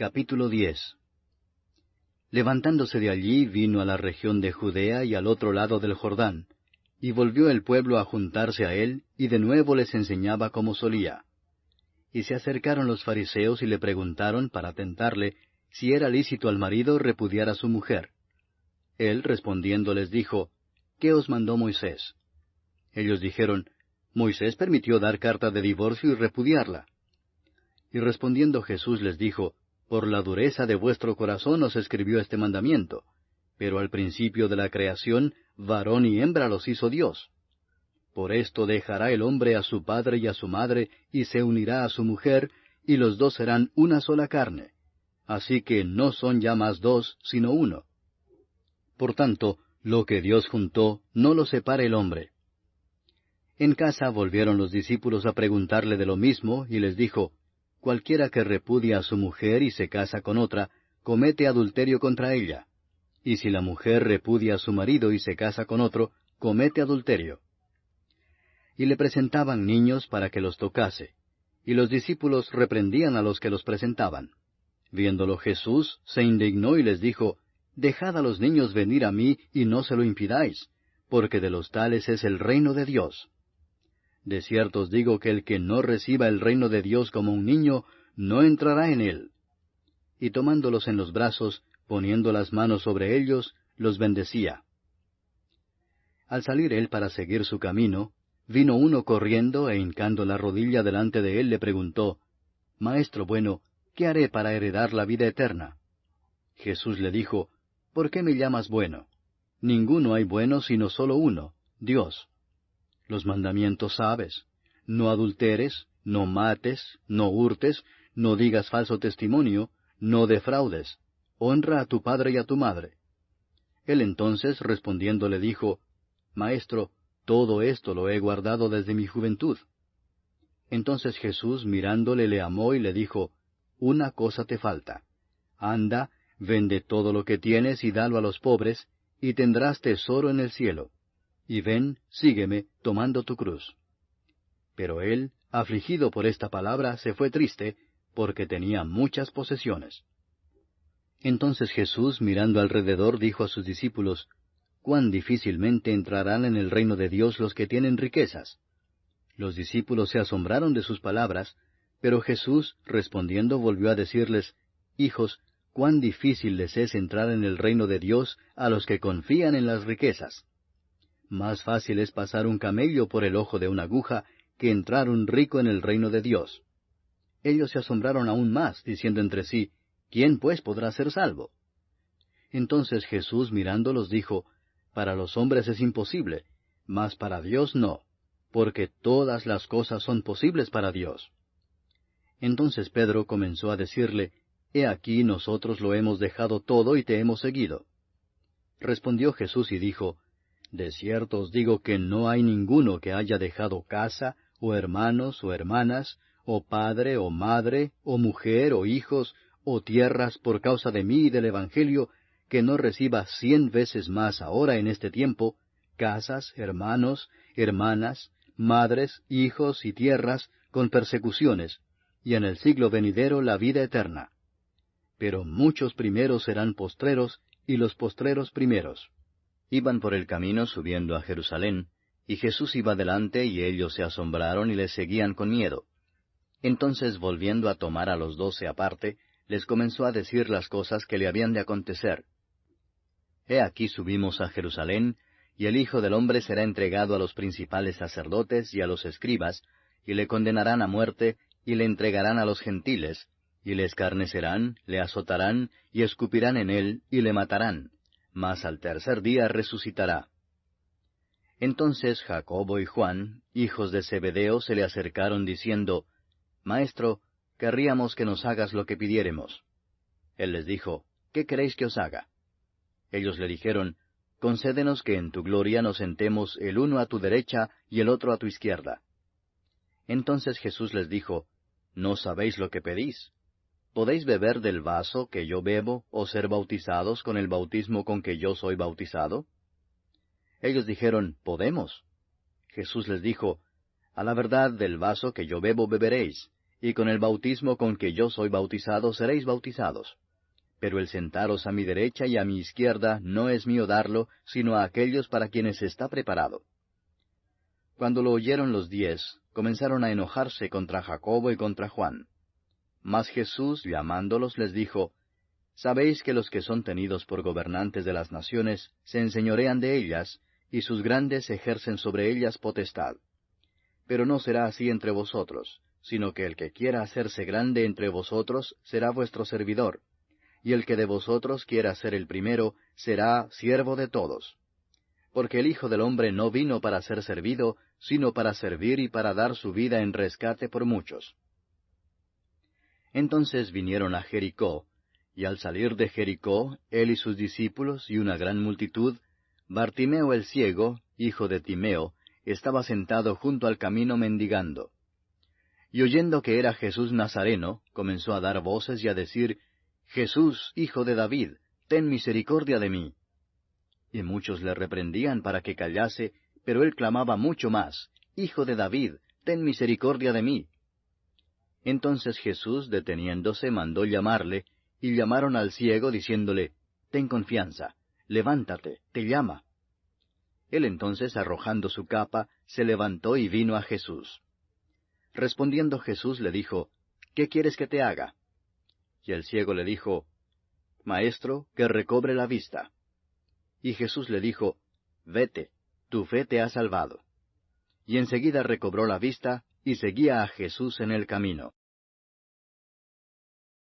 Capítulo 10. Levantándose de allí, vino a la región de Judea y al otro lado del Jordán, y volvió el pueblo a juntarse a él, y de nuevo les enseñaba como solía. Y se acercaron los fariseos y le preguntaron, para tentarle, si era lícito al marido repudiar a su mujer. Él, respondiendo, les dijo, ¿qué os mandó Moisés? Ellos dijeron, Moisés permitió dar carta de divorcio y repudiarla. Y respondiendo Jesús les dijo, por la dureza de vuestro corazón os escribió este mandamiento, pero al principio de la creación, varón y hembra los hizo Dios. Por esto dejará el hombre a su padre y a su madre, y se unirá a su mujer, y los dos serán una sola carne. Así que no son ya más dos, sino uno. Por tanto, lo que Dios juntó, no lo separe el hombre. En casa volvieron los discípulos a preguntarle de lo mismo, y les dijo, cualquiera que repudia a su mujer y se casa con otra, comete adulterio contra ella. Y si la mujer repudia a su marido y se casa con otro, comete adulterio. Y le presentaban niños para que los tocase. Y los discípulos reprendían a los que los presentaban. Viéndolo Jesús, se indignó y les dijo, dejad a los niños venir a mí y no se lo impidáis, porque de los tales es el reino de Dios. De cierto os digo que el que no reciba el reino de Dios como un niño, no entrará en él. Y tomándolos en los brazos, poniendo las manos sobre ellos, los bendecía. Al salir él para seguir su camino, vino uno corriendo e hincando la rodilla delante de él le preguntó, Maestro bueno, ¿qué haré para heredar la vida eterna? Jesús le dijo, ¿por qué me llamas bueno? Ninguno hay bueno sino solo uno, Dios. Los mandamientos sabes, no adulteres, no mates, no hurtes, no digas falso testimonio, no defraudes, honra a tu padre y a tu madre. Él entonces respondiendo le dijo, Maestro, todo esto lo he guardado desde mi juventud. Entonces Jesús mirándole le amó y le dijo, una cosa te falta. Anda, vende todo lo que tienes y dalo a los pobres, y tendrás tesoro en el cielo. Y ven, sígueme, tomando tu cruz. Pero él, afligido por esta palabra, se fue triste, porque tenía muchas posesiones. Entonces Jesús, mirando alrededor, dijo a sus discípulos, cuán difícilmente entrarán en el reino de Dios los que tienen riquezas. Los discípulos se asombraron de sus palabras, pero Jesús, respondiendo, volvió a decirles, Hijos, cuán difícil les es entrar en el reino de Dios a los que confían en las riquezas. Más fácil es pasar un camello por el ojo de una aguja que entrar un rico en el reino de Dios. Ellos se asombraron aún más, diciendo entre sí, ¿quién pues podrá ser salvo? Entonces Jesús mirándolos dijo, para los hombres es imposible, mas para Dios no, porque todas las cosas son posibles para Dios. Entonces Pedro comenzó a decirle, He aquí nosotros lo hemos dejado todo y te hemos seguido. Respondió Jesús y dijo, De cierto os digo que no hay ninguno que haya dejado casa, o hermanos, o hermanas, o padre, o madre, o mujer, o hijos, o tierras por causa de mí y del Evangelio, que no reciba 100 veces más ahora en este tiempo, casas, hermanos, hermanas, madres, hijos y tierras, con persecuciones, y en el siglo venidero la vida eterna. Pero muchos primeros serán postreros, y los postreros primeros. Iban por el camino subiendo a Jerusalén, y Jesús iba delante, y ellos se asombraron y le seguían con miedo. Entonces, volviendo a tomar a los 12 aparte, les comenzó a decir las cosas que le habían de acontecer. He aquí subimos a Jerusalén, y el Hijo del Hombre será entregado a los principales sacerdotes y a los escribas, y le condenarán a muerte, y le entregarán a los gentiles, y le escarnecerán, le azotarán, y escupirán en él, y le matarán, mas al tercer día resucitará. Entonces Jacobo y Juan, hijos de Zebedeo, se le acercaron diciendo, Maestro, querríamos que nos hagas lo que pidiéremos. Él les dijo, ¿qué queréis que os haga? Ellos le dijeron, Concédenos que en tu gloria nos sentemos el uno a tu derecha y el otro a tu izquierda. Entonces Jesús les dijo, ¿no sabéis lo que pedís? ¿Podéis beber del vaso que yo bebo, o ser bautizados con el bautismo con que yo soy bautizado? Ellos dijeron, Podemos. Jesús les dijo, A la verdad del vaso que yo bebo beberéis, y con el bautismo con que yo soy bautizado seréis bautizados. Pero el sentaros a mi derecha y a mi izquierda no es mío darlo, sino a aquellos para quienes está preparado. Cuando lo oyeron los 10, comenzaron a enojarse contra Jacobo y contra Juan. Mas Jesús, llamándolos, les dijo, Sabéis que los que son tenidos por gobernantes de las naciones se enseñorean de ellas, y sus grandes ejercen sobre ellas potestad. Pero no será así entre vosotros, sino que el que quiera hacerse grande entre vosotros será vuestro servidor, y el que de vosotros quiera ser el primero será siervo de todos. Porque el Hijo del Hombre no vino para ser servido, sino para servir y para dar su vida en rescate por muchos. Entonces vinieron a Jericó, y al salir de Jericó, él y sus discípulos y una gran multitud, Bartimeo el ciego, hijo de Timeo, estaba sentado junto al camino mendigando. Y oyendo que era Jesús Nazareno, comenzó a dar voces y a decir, Jesús, hijo de David, ten misericordia de mí. Y muchos le reprendían para que callase, pero él clamaba mucho más, Hijo de David, ten misericordia de mí. Entonces Jesús, deteniéndose, mandó llamarle, y llamaron al ciego, diciéndole, Ten confianza, levántate, te llama. Él entonces, arrojando su capa, se levantó y vino a Jesús. Respondiendo Jesús le dijo, ¿Qué quieres que te haga? Y el ciego le dijo, Maestro, que recobre la vista. Y Jesús le dijo, Vete, tu fe te ha salvado. Y enseguida recobró la vista, y seguía a Jesús en el camino.